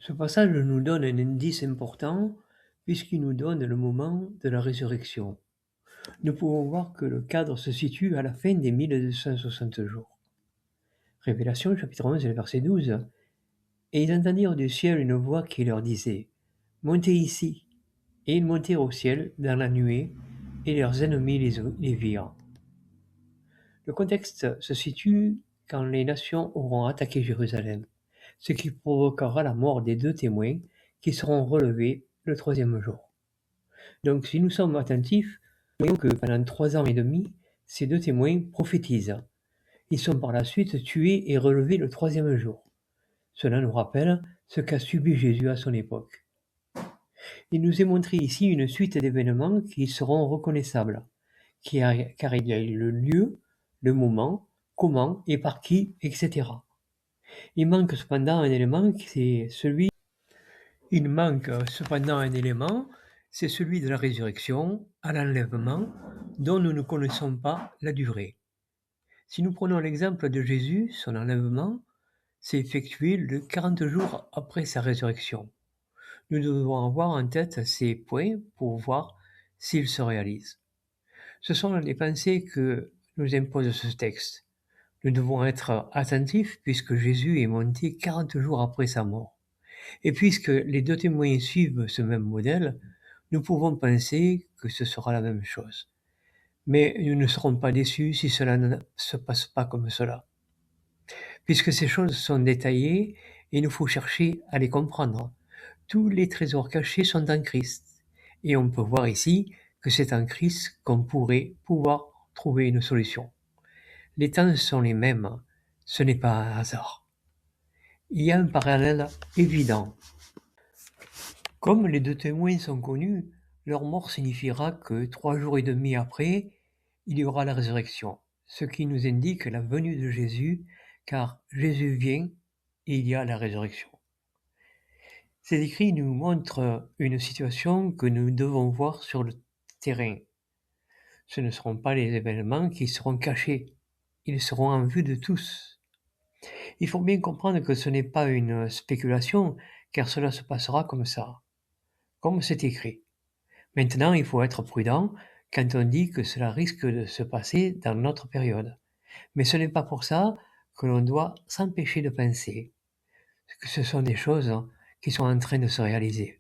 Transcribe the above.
Ce passage nous donne un indice important puisqu'il nous donne le moment de la résurrection. Nous pouvons voir que le cadre se situe à la fin des 1260 jours. Révélation chapitre 11 verset 12. Et ils entendirent du ciel une voix qui leur disait « Montez ici !» Et ils montèrent au ciel dans la nuée, et leurs ennemis les virent. Le contexte se situe quand les nations auront attaqué Jérusalem, ce qui provoquera la mort des 2 témoins qui seront relevés le 3e jour. Donc si nous sommes attentifs, nous voyons que pendant 3 ans et demi, ces 2 témoins prophétisent. Ils sont par la suite tués et relevés le 3e jour. Cela nous rappelle ce qu'a subi Jésus à son époque. Il nous est montré ici une suite d'événements qui seront reconnaissables, car il y a le lieu, le moment, comment et par qui, etc. Il manque cependant un élément, c'est celui de la résurrection à l'enlèvement, dont nous ne connaissons pas la durée. Si nous prenons l'exemple de Jésus, son enlèvement s'est effectué le 40 jours après sa résurrection. Nous devons avoir en tête ces points pour voir s'ils se réalisent. Ce sont les pensées que nous impose ce texte. Nous devons être attentifs puisque Jésus est monté 40 jours après sa mort. Et puisque les 2 témoins suivent ce même modèle, nous pouvons penser que ce sera la même chose. Mais nous ne serons pas déçus si cela ne se passe pas comme cela. Puisque ces choses sont détaillées, il nous faut chercher à les comprendre. Tous les trésors cachés sont en Christ. Et on peut voir ici que c'est en Christ qu'on pourrait pouvoir trouver une solution. Les temps sont les mêmes, ce n'est pas un hasard. Il y a un parallèle évident. Comme les 2 témoins sont connus, leur mort signifiera que 3 jours et demi après, il y aura la résurrection, ce qui nous indique la venue de Jésus, car Jésus vient et il y a la résurrection. Ces écrits nous montrent une situation que nous devons voir sur le terrain. Ce ne seront pas les événements qui seront cachés, ils seront en vue de tous. Il faut bien comprendre que ce n'est pas une spéculation, car cela se passera comme ça, comme c'est écrit. Maintenant, il faut être prudent quand on dit que cela risque de se passer dans notre période. Mais ce n'est pas pour ça que l'on doit s'empêcher de penser que ce sont des choses qui sont en train de se réaliser.